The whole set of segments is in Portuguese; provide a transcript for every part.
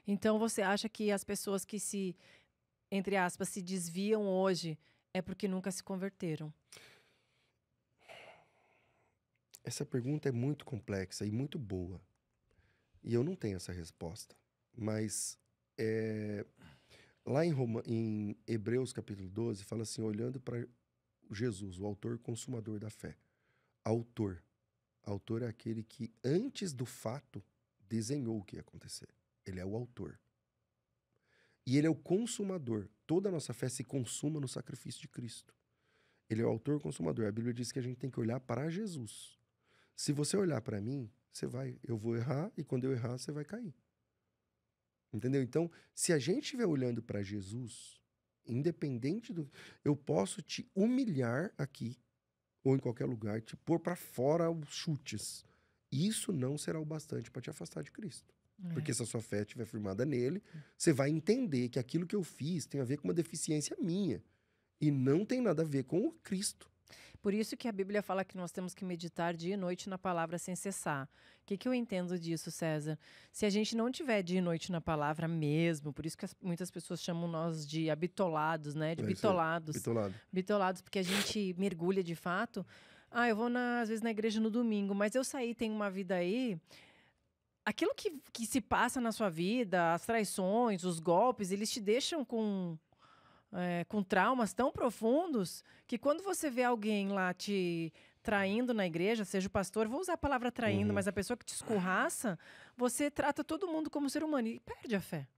Então, você acha que as pessoas que se, entre aspas, se desviam hoje é porque nunca se converteram? Essa pergunta é muito complexa e muito boa. E eu não tenho essa resposta. Mas lá em Hebreus capítulo 12, fala assim, olhando para Jesus, o autor e consumador da fé. Autor. Autor é aquele que, antes do fato, desenhou o que ia acontecer. Ele é o autor. E ele é o consumador. Toda a nossa fé se consuma no sacrifício de Cristo. Ele é o autor e consumador. A Bíblia diz que a gente tem que olhar para Jesus. Se você olhar para mim, eu vou errar, e quando eu errar, você vai cair. Entendeu? Então, se a gente estiver olhando para Jesus, independente do... Eu posso te humilhar aqui, ou em qualquer lugar, te pôr para fora os chutes. Isso não será o bastante para te afastar de Cristo. Porque se a sua fé estiver firmada nele, você vai entender que aquilo que eu fiz tem a ver com uma deficiência minha. E não tem nada a ver com o Cristo. Por isso que a Bíblia fala que nós temos que meditar dia e noite na palavra sem cessar. O que eu entendo disso, César? Se a gente não tiver dia e noite na palavra mesmo, por isso que muitas pessoas chamam nós de habitolados, né? De bitolados. Bitolado. Bitolados, porque a gente mergulha de fato. Ah, eu vou, às vezes, na igreja no domingo, mas eu saí, tenho uma vida aí... Aquilo que se passa na sua vida, as traições, os golpes, eles te deixam com traumas tão profundos que quando você vê alguém lá te traindo na igreja, seja o pastor, vou usar a palavra traindo, mas a pessoa que te escorraça, você trata todo mundo como ser humano e perde a fé.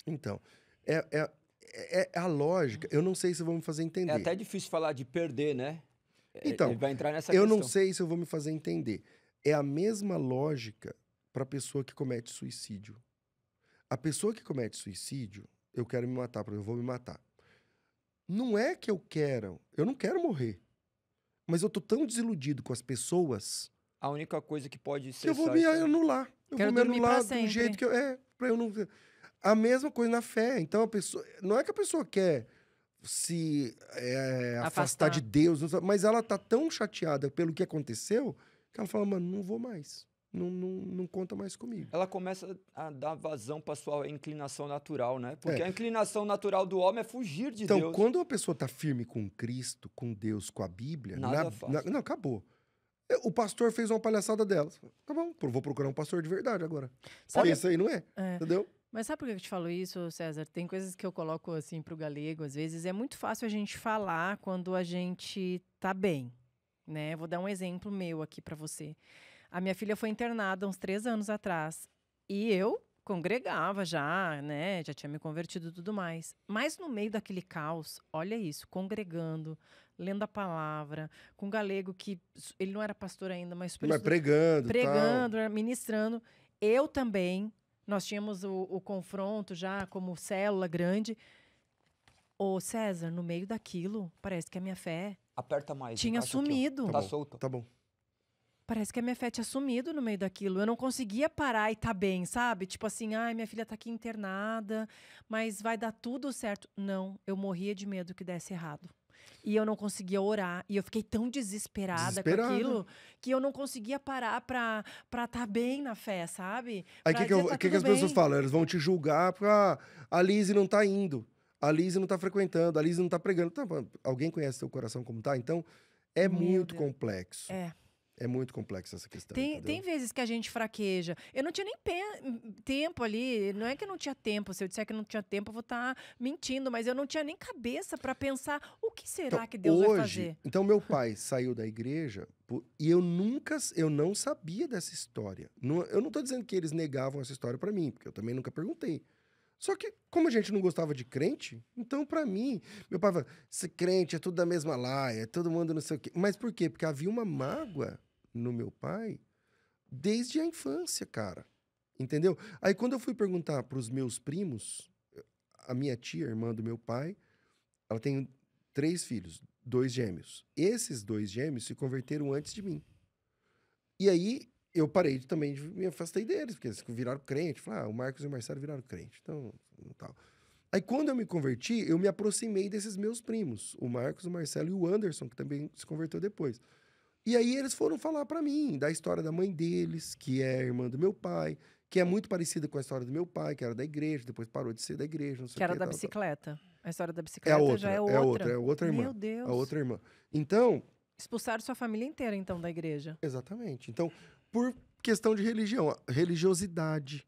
Então, é a lógica. Eu não sei se eu vou me fazer entender. É até difícil falar de perder, né? Então, ele vai entrar nessa eu questão. não sei se eu vou me fazer entender. É a mesma lógica para a pessoa que comete suicídio. A pessoa que comete suicídio, eu quero me matar, eu vou me matar. Não é que eu não quero morrer. Mas eu tô tão desiludido com as pessoas A única coisa que pode ser que eu vou me anular. Eu Quero vou me dormir anular pra do sempre. jeito que eu... pra eu não... A mesma coisa na fé. Então, a pessoa... Não é que a pessoa quer se afastar de Deus, mas ela tá tão chateada pelo que aconteceu que ela fala, mano, não vou mais. Não conta mais comigo. Ela começa a dar vazão para sua inclinação natural, né? Porque a inclinação natural do homem é fugir de Deus. Então, quando a pessoa tá firme com Cristo, com Deus, com a Bíblia... Nada fácil. Não, acabou. O pastor fez uma palhaçada dela. Tá bom, vou procurar um pastor de verdade agora. Porque isso aí não é, entendeu? Mas sabe por que eu te falo isso, César? Tem coisas que eu coloco assim pro galego, às vezes. É muito fácil a gente falar quando a gente tá bem, né? Vou dar um exemplo meu aqui para você. A minha filha foi internada uns 3 anos atrás. E eu congregava já, né? Já tinha me convertido e tudo mais. Mas no meio daquele caos, olha isso, congregando, lendo a palavra, com um galego que ele não era pastor ainda, mas pregando, ministrando. Eu também. Nós tínhamos o confronto já como célula grande. Ô, César, no meio daquilo, parece que a minha fé Aperta mais. tinha sumido. Tá solto. Tá bom. Parece que a minha fé tinha sumido no meio daquilo. Eu não conseguia parar e tá bem, sabe? Tipo assim, ai, minha filha tá aqui internada, mas vai dar tudo certo. Não, eu morria de medo que desse errado. E eu não conseguia orar. E eu fiquei tão desesperada com aquilo que eu não conseguia parar pra tá bem na fé, sabe? Aí o que as pessoas falam? Eles vão te julgar porque a Lizzy não tá indo. A Lizzy não tá frequentando. A Lizzy não tá pregando. Tá, alguém conhece seu coração como tá? Então, é muito complexo. É muito complexa essa questão. Tem vezes que a gente fraqueja. Eu não tinha nem tempo ali. Não é que eu não tinha tempo. Se eu disser que não tinha tempo, eu vou estar mentindo. Mas eu não tinha nem cabeça para pensar o que será que Deus vai fazer. Então, meu pai saiu da igreja e eu não sabia dessa história. Eu não tô dizendo que eles negavam essa história para mim, porque eu também nunca perguntei. Só que, como a gente não gostava de crente, então, pra mim, meu pai falava, esse crente é tudo da mesma laia, todo mundo não sei o quê. Mas por quê? Porque havia uma mágoa no meu pai desde a infância, cara. Entendeu? Aí, quando eu fui perguntar pros meus primos, a minha tia, irmã do meu pai, ela tem 3 filhos, 2 gêmeos. Esses 2 gêmeos se converteram antes de mim. E aí, eu parei também, me afastei deles, porque eles viraram crente. Falei, o Marcos e o Marcelo viraram crente. Então, tal. Aí, quando eu me converti, eu me aproximei desses meus primos. O Marcos, o Marcelo e o Anderson, que também se converteu depois. E aí, eles foram falar pra mim da história da mãe deles, que é a irmã do meu pai, que é muito parecida com a história do meu pai, que era da igreja, depois parou de ser da igreja, não sei Que o era quê, da tal, tal. bicicleta. A história da É a bicicleta outra, já é é a outra. outra, é a outra irmã. Meu Deus. A outra irmã. Então, Expulsaram sua família inteira, então, da igreja. exatamente. Então, por questão de religião, religiosidade,